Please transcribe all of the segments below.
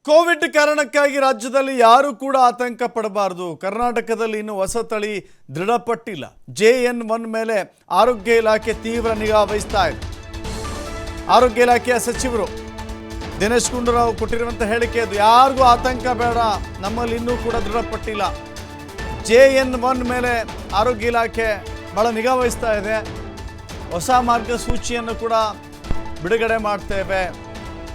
Covid ಕಾರಣಕ್ಕಾಗಿ ರಾಜ್ಯದಲ್ಲಿ ಯಾರು ಕೂಡ ಆತಂಕ ಪಡಬಾರದು. ಕರ್ನಾಟಕದಲ್ಲಿ ಇನ್ನು ಹೊಸ ತಳಿ ದೃಢಪಟ್ಟಿಲ್ಲ. JN1 ಮೇಲೆ ಆರೋಗ್ಯ ಇಲಾಖೆ ತೀವ್ರ ನಿಗಾ ವಹಿಸ್ತಾ ಇದೆ. ಆರೋಗ್ಯ ಇಲಾಖೆಯ ಸಚಿವರು ದಿನೇಶ್ ಗುಂಡೂರಾವ್ ಕೊಟ್ಟಿರುವಂತ ಹೇಳಿಕೆ ಅದು. ಯಾರಿಗೂ ಆತಂಕ ಬೇಡ, ನಮ್ಮಲ್ಲಿ ಇನ್ನೂ ಕೂಡ ದೃಢಪಟ್ಟಿಲ್ಲ. JN1 ಮೇಲೆ ಆರೋಗ್ಯ ಇಲಾಖೆ ಬಹಳ ನಿಗಾ ವಹಿಸ್ತಾ ಇದೆ. ಹೊಸ ಮಾರ್ಗಸೂಚಿಯನ್ನು ಕೂಡ ಬಿಡುಗಡೆ ಮಾಡ್ತೇವೆ.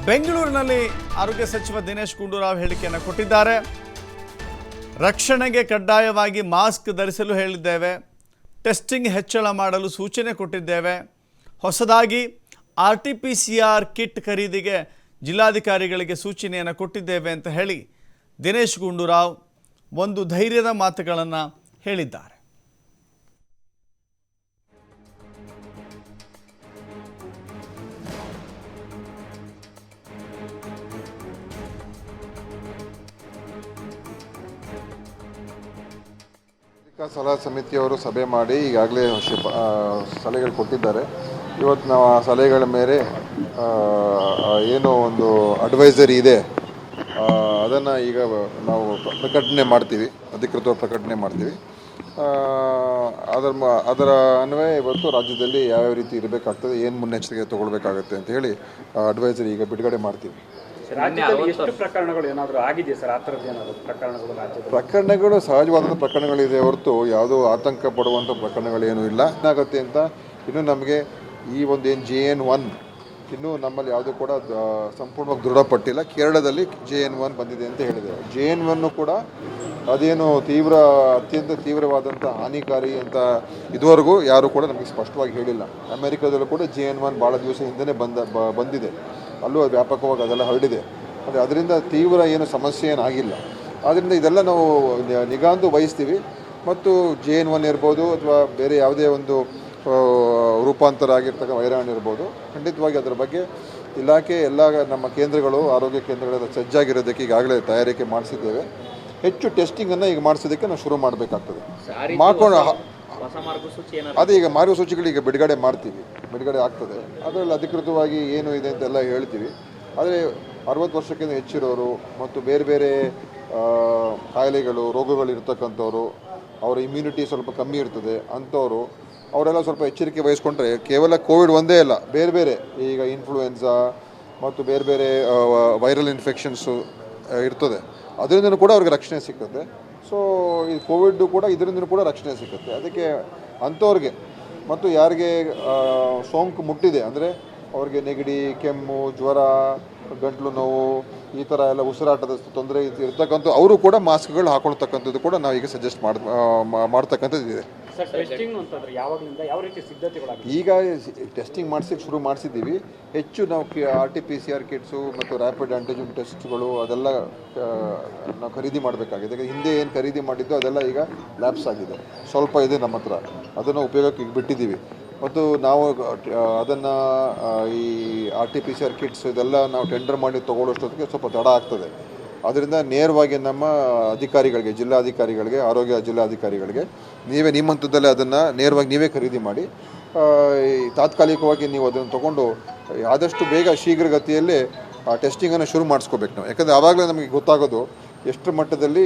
ಬೆಂಗಳೂರಿನಲ್ಲಿ ಆರೋಗ್ಯ ಸಚಿವ ದಿನೇಶ್ ಗುಂಡೂರಾವ್ ಹೇಳಿಕೆಯನ್ನು ಕೊಟ್ಟಿದ್ದಾರೆ. ರಕ್ಷಣೆಗೆ ಕಡ್ಡಾಯವಾಗಿ ಮಾಸ್ಕ್ ಧರಿಸಲು ಹೇಳಿದ್ದೇವೆ. ಟೆಸ್ಟಿಂಗ್ ಹೆಚ್ಚಳ ಮಾಡಲು ಸೂಚನೆ ಕೊಟ್ಟಿದ್ದೇವೆ. ಹೊಸದಾಗಿ RT-PCR ಕಿಟ್ ಖರೀದಿಗೆ ಜಿಲ್ಲಾಧಿಕಾರಿಗಳಿಗೆ ಸೂಚನೆಯನ್ನು ಕೊಟ್ಟಿದ್ದೇವೆ ಅಂತ ಹೇಳಿ ದಿನೇಶ್ ಗುಂಡೂರಾವ್ ಒಂದು ಧೈರ್ಯದ ಮಾತುಗಳನ್ನು ಹೇಳಿದ್ದಾರೆ. ಸಲಹಾ ಸಮಿತಿಯವರು ಸಭೆ ಮಾಡಿ ಈಗಾಗಲೇ ಸಲಹೆಗಳು ಕೊಟ್ಟಿದ್ದಾರೆ. ಇವತ್ತು ನಾವು ಆ ಸಲಹೆಗಳ ಮೇಲೆ ಏನೋ ಒಂದು ಅಡ್ವೈಸರಿ ಇದೆ, ಅದನ್ನು ಈಗ ನಾವು ಪ್ರಕಟಣೆ ಮಾಡ್ತೀವಿ, ಅಧಿಕೃತ ಪ್ರಕಟಣೆ ಮಾಡ್ತೀವಿ. ಅದರ ಅನ್ವಯ ಇವತ್ತು ರಾಜ್ಯದಲ್ಲಿ ಯಾವ್ಯಾವ ರೀತಿ ಇರಬೇಕಾಗ್ತದೆ, ಏನು ಮುನ್ನೆಚ್ಚರಿಕೆ ತೊಗೊಳ್ಬೇಕಾಗತ್ತೆ ಅಂತ ಹೇಳಿ ಅಡ್ವೈಸರಿ ಈಗ ಬಿಡುಗಡೆ ಮಾಡ್ತೀವಿ. ಪ್ರಕರಣಗಳು ಸಹಜವಾದಂಥ ಪ್ರಕರಣಗಳಿದೆ ಹೊರತು ಯಾವುದೋ ಆತಂಕ ಪಡುವಂಥ ಪ್ರಕರಣಗಳೇನೂ ಇಲ್ಲ. ಏನಾಗುತ್ತೆ ಅಂತ ಇನ್ನೂ ನಮಗೆ ಈ ಒಂದು ಏನು JN1 ಇನ್ನೂ ನಮ್ಮಲ್ಲಿ ಯಾವುದೂ ಕೂಡ ಸಂಪೂರ್ಣವಾಗಿ ದೃಢಪಟ್ಟಿಲ್ಲ. ಕೇರಳದಲ್ಲಿ JN1 ಬಂದಿದೆ ಅಂತ ಹೇಳಿದೆ. JN1 ಕೂಡ ಅದೇನು ಅತ್ಯಂತ ತೀವ್ರವಾದಂಥ ಹಾನಿಕಾರಿ ಅಂತ ಇದುವರೆಗೂ ಯಾರೂ ಕೂಡ ನಮಗೆ ಸ್ಪಷ್ಟವಾಗಿ ಹೇಳಿಲ್ಲ. ಅಮೆರಿಕದಲ್ಲೂ ಕೂಡ JN1 ಭಾಳ ದಿವಸ ಹಿಂದೆ ಬಂದಿದೆ, ಅಲ್ಲೂ ವ್ಯಾಪಕವಾಗಿ ಅದೆಲ್ಲ ಹರಡಿದೆ. ಆದರೆ ಅದರಿಂದ ತೀವ್ರ ಏನು ಸಮಸ್ಯೆ ಏನಾಗಿಲ್ಲ. ಆದ್ದರಿಂದ ಇದೆಲ್ಲ ನಾವು ನಿಗಾಂದು ವಹಿಸ್ತೀವಿ. ಮತ್ತು JN1 ಇರ್ಬೋದು ಅಥವಾ ಬೇರೆ ಯಾವುದೇ ಒಂದು ರೂಪಾಂತರ ಆಗಿರ್ತಕ್ಕ ವೈರಾಣು ಇರ್ಬೋದು, ಖಂಡಿತವಾಗಿ ಅದರ ಬಗ್ಗೆ ಇಲಾಖೆ ಎಲ್ಲ ನಮ್ಮ ಕೇಂದ್ರಗಳು, ಆರೋಗ್ಯ ಕೇಂದ್ರಗಳೆಲ್ಲ ಸಜ್ಜಾಗಿರೋದಕ್ಕೆ ಈಗಾಗಲೇ ತಯಾರಿಕೆ ಮಾಡಿಸಿದ್ದೇವೆ. ಹೆಚ್ಚು ಟೆಸ್ಟಿಂಗನ್ನು ಈಗ ಮಾಡಿಸೋದಕ್ಕೆ ನಾವು ಶುರು ಮಾಡಬೇಕಾಗ್ತದೆ. ಮಾಡ್ಕೊಂಡು ಅದೇ ಈಗ ಮಾರ್ಗಸೂಚಿಗಳು ಈಗ ಬಿಡುಗಡೆ ಆಗ್ತದೆ. ಅದರಲ್ಲಿ ಅಧಿಕೃತವಾಗಿ ಏನು ಇದೆ ಅಂತೆಲ್ಲ ಹೇಳ್ತೀವಿ. ಆದರೆ 60 ವರ್ಷಕ್ಕಿಂತ ಹೆಚ್ಚಿರೋರು ಮತ್ತು ಬೇರೆ ಬೇರೆ ಕಾಯಿಲೆಗಳು, ರೋಗಗಳು ಇರ್ತಕ್ಕಂಥವ್ರು, ಅವರ ಇಮ್ಯುನಿಟಿ ಸ್ವಲ್ಪ ಕಮ್ಮಿ ಇರ್ತದೆ ಅಂಥವ್ರು, ಅವರೆಲ್ಲ ಸ್ವಲ್ಪ ಎಚ್ಚರಿಕೆ ವಹಿಸ್ಕೊಂಡ್ರೆ ಕೇವಲ ಕೋವಿಡ್ ಒಂದೇ ಅಲ್ಲ, ಬೇರೆ ಬೇರೆ ಈಗ ಇನ್ಫ್ಲೂಯೆನ್ಸಾ ಮತ್ತು ಬೇರೆ ಬೇರೆ ವೈರಲ್ ಇನ್ಫೆಕ್ಷನ್ಸು ಇರ್ತದೆ, ಅದರಿಂದನೂ ಕೂಡ ಅವ್ರಿಗೆ ರಕ್ಷಣೆ ಸಿಗ್ತದೆ. ಸೊ ಈ ಕೋವಿಡ್ ಕೂಡ ಇದರಿಂದ ಕೂಡ ರಕ್ಷಣೆ ಸಿಗುತ್ತೆ. ಅದಕ್ಕೆ ಅಂಥವ್ರಿಗೆ ಮತ್ತು ಯಾರಿಗೆ ಸೋಂಕು ಮುಟ್ಟಿದೆ ಅಂದರೆ ಅವ್ರಿಗೆ ನೆಗಡಿ, ಕೆಮ್ಮು, ಜ್ವರ, ಗಂಟಲು ನೋವು, ಈ ಥರ ಎಲ್ಲ ಉಸಿರಾಟದ ತೊಂದರೆ ಇರ್ತಕ್ಕಂಥ ಅವರು ಕೂಡ ಮಾಸ್ಕ್ಗಳು ಹಾಕೊಳ್ತಕ್ಕಂಥದ್ದು ಕೂಡ ನಾವು ಈಗ ಸಜೆಸ್ಟ್ ಮಾಡ್ತಕ್ಕಂಥದ್ದು ಇದೆ. ಈಗ ಟೆಸ್ಟಿಂಗ್ ಶುರು ಮಾಡಿಸಿದ್ದೀವಿ. ಹೆಚ್ಚು ನಾವು RT-PCR ಕಿಟ್ಸು ಮತ್ತು ರ್ಯಾಪಿಡ್ ಆ್ಯಂಟಿಜೆನ್ ಟೆಸ್ಟ್ಗಳು ಅದೆಲ್ಲ ನಾವು ಖರೀದಿ ಮಾಡಬೇಕಾಗಿದೆ. ಹಿಂದೆ ಏನು ಖರೀದಿ ಮಾಡಿದ್ದು ಅದೆಲ್ಲ ಈಗ ಲ್ಯಾಪ್ಸ್ ಆಗಿದೆ, ಸ್ವಲ್ಪ ಇದೆ ನಮ್ಮ ಹತ್ರ, ಅದನ್ನು ಉಪಯೋಗಕ್ಕೆ ಈಗ ಬಿಟ್ಟಿದ್ದೀವಿ. ಮತ್ತು ನಾವು ಅದನ್ನು ಈ RT-PCR ಕಿಟ್ಸ್ ಇದೆಲ್ಲ ನಾವು ಟೆಂಡರ್ ಮಾಡಿ ತೊಗೊಳ್ಳೋಷ್ಟೊತ್ತಿಗೆ ಸ್ವಲ್ಪ ತಡ ಆಗ್ತದೆ. ಅದರಿಂದ ನೇರವಾಗಿ ನಮ್ಮ ಅಧಿಕಾರಿಗಳಿಗೆ, ಜಿಲ್ಲಾಧಿಕಾರಿಗಳಿಗೆ, ಆರೋಗ್ಯ ಜಿಲ್ಲಾಧಿಕಾರಿಗಳಿಗೆ ನೀವೇ ನಿಮ್ಮ ಹಂತದಲ್ಲೇ ಅದನ್ನು ನೇರವಾಗಿ ನೀವೇ ಖರೀದಿ ಮಾಡಿ ತಾತ್ಕಾಲಿಕವಾಗಿ ನೀವು ಅದನ್ನು ತೊಗೊಂಡು ಆದಷ್ಟು ಬೇಗ ಶೀಘ್ರಗತಿಯಲ್ಲಿ ಆ ಟೆಸ್ಟಿಂಗನ್ನು ಶುರು ಮಾಡಿಸ್ಕೋಬೇಕು ನಾವು. ಯಾಕಂದರೆ ಆವಾಗಲೇ ನಮಗೆ ಗೊತ್ತಾಗೋದು ಎಷ್ಟು ಮಟ್ಟದಲ್ಲಿ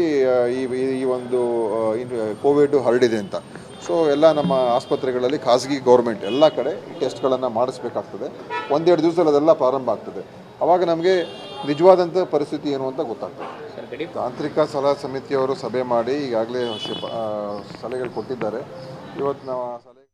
ಈ ಒಂದು ಕೋವಿಡ್ ಹರಡಿದೆ ಅಂತ. ಸೊ ಎಲ್ಲ ನಮ್ಮ ಆಸ್ಪತ್ರೆಗಳಲ್ಲಿ, ಖಾಸಗಿ, ಗೌರ್ಮೆಂಟ್ ಎಲ್ಲ ಕಡೆ ಈ ಟೆಸ್ಟ್ಗಳನ್ನು ಮಾಡಿಸ್ಬೇಕಾಗ್ತದೆ. 1-2 ದಿವಸದಲ್ಲಿ ಅದೆಲ್ಲ ಪ್ರಾರಂಭ ಆಗ್ತದೆ. ಆವಾಗ ನಮಗೆ ನಿಜವಾದಂಥ ಪರಿಸ್ಥಿತಿ ಏನು ಅಂತ ಗೊತ್ತಾಗ್ತದೆ. ತಾಂತ್ರಿಕ ಸಲಹಾ ಸಮಿತಿಯವರು ಸಭೆ ಮಾಡಿ ಈಗಾಗಲೇ ಸಲಹೆಗಳು ಕೊಟ್ಟಿದ್ದಾರೆ. ಇವತ್ತು ನಾವು ಆ ಸಲಹೆ